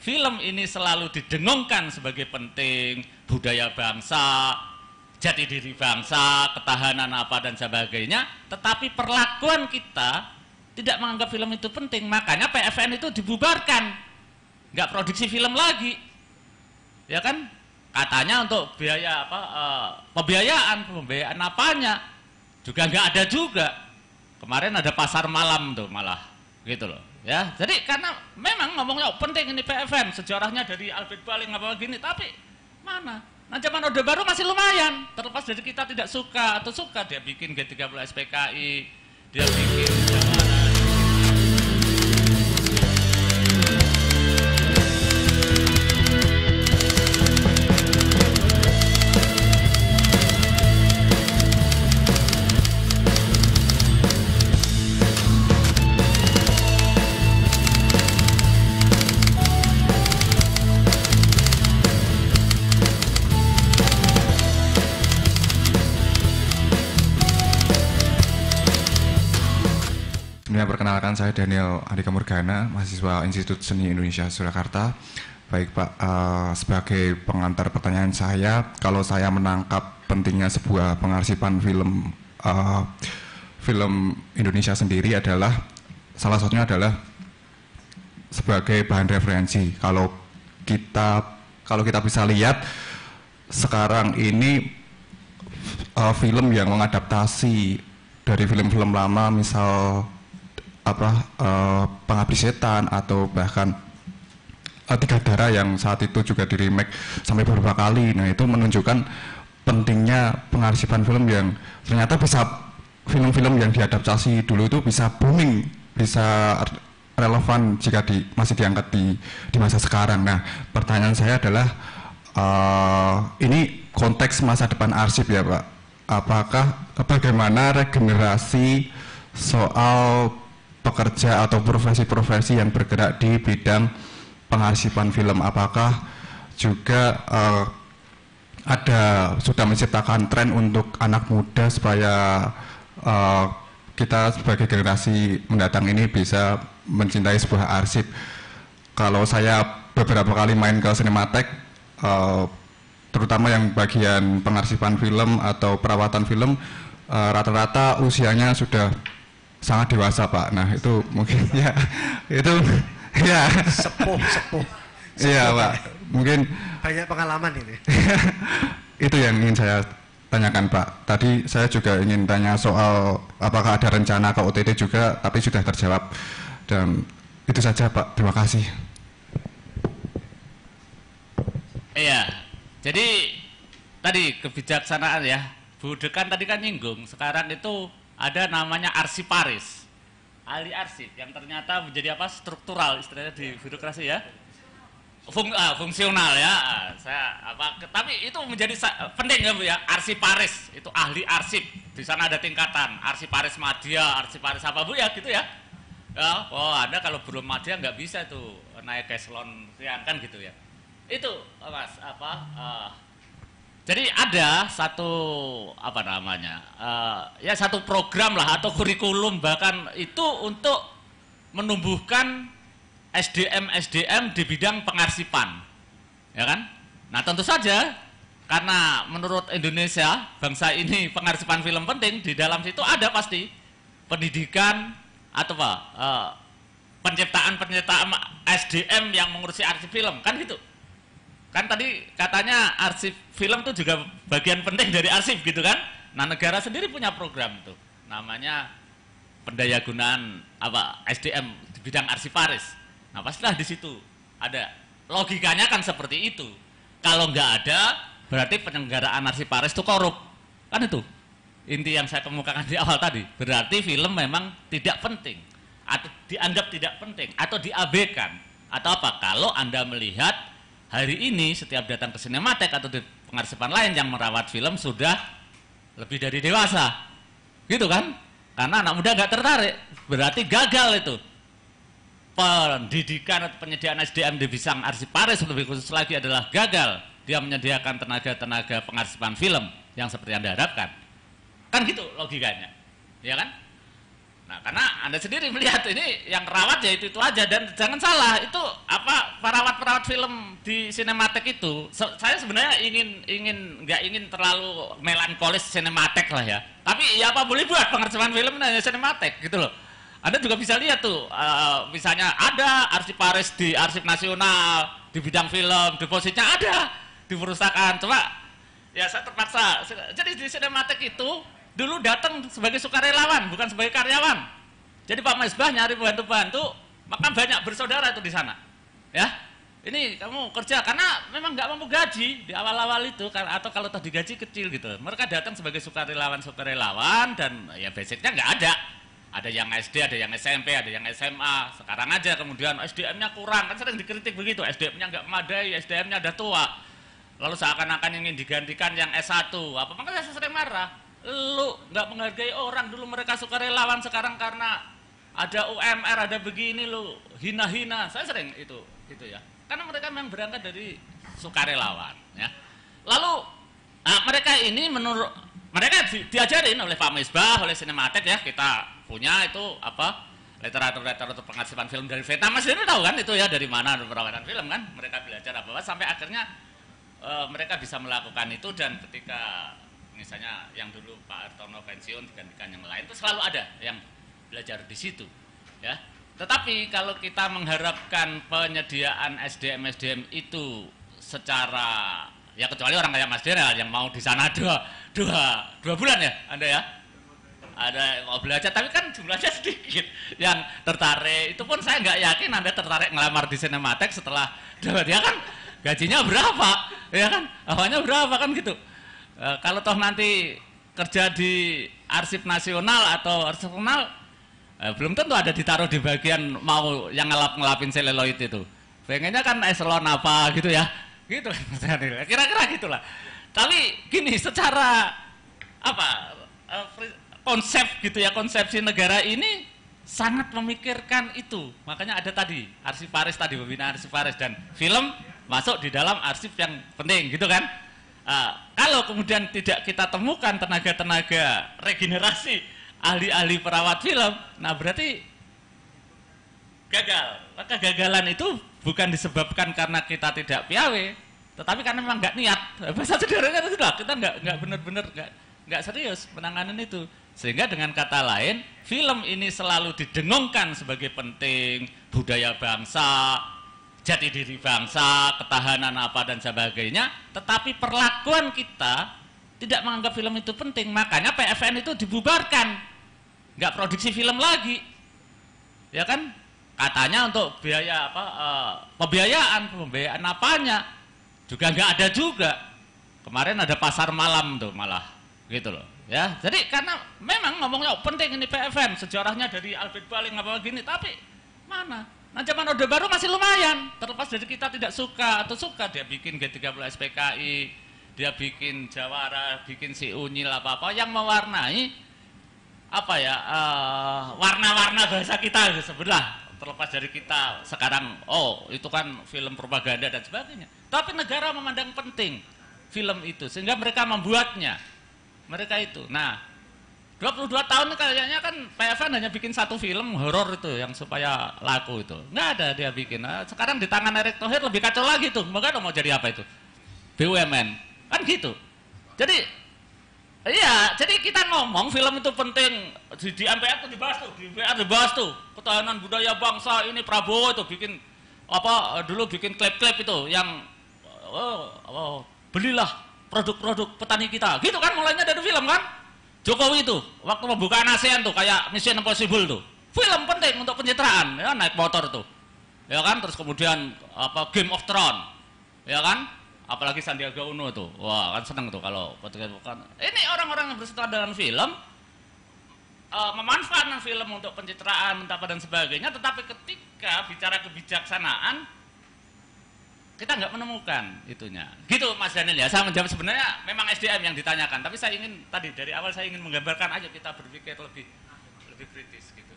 film ini selalu didengungkan sebagai penting, budaya bangsa, jati diri bangsa, ketahanan apa dan sebagainya, tetapi perlakuan kita tidak menganggap film itu penting. Makanya PFN itu dibubarkan, nggak produksi film lagi, ya kan? Katanya untuk biaya apa, pembiayaan apanya juga nggak ada juga. Kemarin ada pasar malam tuh malah, gitu loh. Ya, jadi karena memang ngomongnya penting ini PFN, sejarahnya dari Albert Baling apa gini, tapi mana? Nah zaman Orde Baru masih lumayan, terlepas dari kita tidak suka atau suka, dia bikin G30 SPKI, dia bikin Perkenalkan, saya Daniel Andika Murgana, mahasiswa Institut Seni Indonesia Surakarta. Baik Pak, sebagai pengantar pertanyaan saya, kalau saya menangkap pentingnya sebuah pengarsipan film Indonesia sendiri adalah, salah satunya adalah sebagai bahan referensi. Kalau kita bisa lihat sekarang ini film yang mengadaptasi dari film-film lama, misal Pengabdi Setan atau bahkan Tiga Darah yang saat itu juga di remake sampai beberapa kali. Nah itu menunjukkan pentingnya pengarsipan film yang ternyata bisa, film-film yang diadaptasi dulu itu bisa booming, bisa relevan jika masih diangkat di masa sekarang. Nah pertanyaan saya adalah ini konteks masa depan arsip ya Pak, bagaimana regenerasi soal pekerja atau profesi-profesi yang bergerak di bidang pengarsipan film, apakah juga sudah menciptakan tren untuk anak muda supaya kita sebagai generasi mendatang ini bisa mencintai sebuah arsip. Kalau saya beberapa kali main ke Cinematheque, terutama yang bagian pengarsipan film atau perawatan film, rata-rata usianya sudah sangat dewasa Pak. Nah itu mungkin ya itu ya sepuh. Iya Pak, mungkin banyak pengalaman ini. Itu yang ingin saya tanyakan Pak. Tadi saya juga ingin tanya soal apakah ada rencana ke OTT juga, tapi sudah terjawab. Dan itu saja Pak, terima kasih. Iya, jadi tadi kebijaksanaan ya, Bu Dekan tadi kan nyinggung, sekarang itu ada namanya arsiparis, ahli arsip yang ternyata menjadi apa, struktural istilahnya di birokrasi ya, fungsional ya. Tapi itu menjadi penting ya Bu ya, arsiparis itu ahli arsip. Di sana ada tingkatan, arsiparis madya, arsiparis apa Bu ya gitu ya. Ya, oh Anda kalau belum madya nggak bisa tuh naik ke eselon kan gitu ya. Itu Mas jadi ada satu satu program lah atau kurikulum bahkan itu untuk menumbuhkan SDM di bidang pengarsipan, ya kan? Nah tentu saja karena menurut Indonesia bangsa ini pengarsipan film penting, di dalam situ ada pasti pendidikan atau penciptaan SDM yang mengurusi arsip film kan gitu. Kan tadi katanya arsip film itu juga bagian penting dari arsip gitu kan. Nah negara sendiri punya program tuh, namanya pendayagunaan SDM di bidang arsiparis. Nah pastilah di situ ada logikanya kan seperti itu. Kalau nggak ada berarti penyelenggaraan arsiparis itu korup kan, itu inti yang saya kemukakan di awal tadi. Berarti film memang tidak penting atau dianggap tidak penting atau diabaikan atau apa. Kalau Anda melihat hari ini setiap datang ke Cinematheque atau di pengarsipan lain yang merawat film sudah lebih dari dewasa, gitu kan? Karena anak muda nggak tertarik, berarti gagal itu pendidikan atau penyediaan SDM di bidang arsiparis. Lebih khusus lagi adalah gagal dia menyediakan tenaga pengarsipan film yang seperti Anda harapkan, kan gitu logikanya, ya kan? Nah, karena Anda sendiri melihat ini yang rawat ya itu aja, dan jangan salah itu perawat format film di sinematek itu, saya sebenarnya nggak ingin terlalu melankolis sinematek lah ya. Tapi ya apa boleh buat pengarsipan film hanya sinematek gitu loh. Anda juga bisa lihat tuh, misalnya ada arsiparis di Arsip Nasional, di bidang film, depositnya ada di perusahaan. Coba, ya saya terpaksa. Jadi di sinematek itu dulu datang sebagai sukarelawan, bukan sebagai karyawan. Jadi Pak Misbah nyari pembantu-pembantu, maka banyak bersaudara itu di sana. Ya, ini kamu kerja karena memang nggak mampu gaji di awal-awal itu, atau kalau tadi gaji kecil gitu. Mereka datang sebagai sukarelawan dan ya basicnya nggak ada. Ada yang SD, ada yang SMP, ada yang SMA. Sekarang aja kemudian SDM-nya kurang, kan sering dikritik begitu. SDM-nya nggak memadai, SDM-nya udah tua. Lalu seakan-akan ingin digantikan yang S1. Apa makanya saya sering marah. Lu nggak menghargai orang, dulu mereka sukarelawan, sekarang karena ada UMR, ada begini lu hina-hina. Saya sering itu ya. Karena mereka memang berangkat dari sukarelawan. Ya. Lalu mereka ini mereka diajarin oleh Pak Misbah, oleh Sinematek ya, kita punya itu apa literatur pengarsipan film dari Vietnam. Mas ini tahu kan itu ya dari mana perawatan film kan, mereka belajar apa sampai akhirnya mereka bisa melakukan itu. Dan ketika misalnya yang dulu Pak Hartono pensiun digantikan yang lain, itu selalu ada yang belajar di situ ya. Tetapi kalau kita mengharapkan penyediaan SDM itu secara ya, kecuali orang kayak Mas Dera yang mau di sana dua bulan ya Anda ya, ada mau belajar, tapi kan jumlahnya sedikit yang tertarik. Itu pun saya nggak yakin Anda tertarik ngelamar di Sinematek setelah dia kan gajinya berapa, ya kan, awalnya berapa kan gitu. Kalau toh nanti kerja di Arsip Nasional atau Arsip Nasional, belum tentu ada ditaruh di bagian mau yang ngelapin seluloid itu. Pengennya kan eselon apa gitu ya, gitu. Kira-kira gitulah. Tapi gini, secara apa? Konsep gitu ya, konsepsi negara ini sangat memikirkan itu. Makanya ada tadi arsiparis tadi, pembinaan arsiparis, dan film masuk di dalam arsip yang penting gitu kan. Kalau kemudian tidak kita temukan tenaga-tenaga regenerasi, ahli-ahli perawat film, nah berarti gagal. Maka kegagalan itu bukan disebabkan karena kita tidak piawe, tetapi karena memang nggak niat. Bahasa sederhananya itu lah, kita nggak benar-benar nggak serius penanganan itu. Sehingga dengan kata lain, film ini selalu didengungkan sebagai penting, budaya bangsa, jati diri bangsa, ketahanan apa dan sebagainya, tetapi perlakuan kita tidak menganggap film itu penting. Makanya PFN itu dibubarkan, nggak produksi film lagi, ya kan? Katanya untuk biaya apa, pembiayaan apanya juga nggak ada juga. Kemarin ada pasar malam tuh malah, gitu loh. Ya, jadi karena memang ngomongnya penting ini PFN, sejarahnya dari Albert Baling apa gini, tapi mana? Nah, zaman Orde Baru masih lumayan, terlepas dari kita tidak suka atau suka, dia bikin G30 SPKI, dia bikin Jawara, bikin si Unyil apa-apa yang mewarnai apa ya, warna-warna bahasa kita sebelah, terlepas dari kita sekarang, oh itu kan film propaganda dan sebagainya. Tapi negara memandang penting film itu, sehingga mereka membuatnya. Mereka itu. Nah, 22 tahun kayaknya kan PFN hanya bikin satu film horor itu yang supaya laku itu. Nggak ada dia bikin. Nah, sekarang di tangan Erick Thohir lebih kacau lagi tuh. Makanya mau jadi apa itu? BUMN. Kan gitu. Jadi iya, jadi kita ngomong film itu penting, di MPR tuh dibahas tuh, di MPR dibahas tuh. Ketahanan budaya bangsa ini Prabowo itu bikin apa dulu bikin klip-klip itu yang belilah produk-produk petani kita, gitu kan, mulainya dari film kan. Jokowi itu waktu pembukaan ASEAN tuh kayak Mission Impossible tuh, film penting untuk pencitraan, ya naik motor tuh, ya kan. Terus kemudian apa Game of Thrones, ya kan, apalagi Sandiaga Uno tuh, wah kan seneng tuh kalau bukan. Ini orang-orang yang bersutradaran film memanfaatkan film untuk pencitraan, apa dan sebagainya, tetapi ketika bicara kebijaksanaan kita nggak menemukan itunya. Gitu Mas Daniel ya, saya menjawab sebenarnya memang SDM yang ditanyakan, tapi saya ingin tadi dari awal saya ingin menggambarkan aja kita berpikir lebih kritis gitu.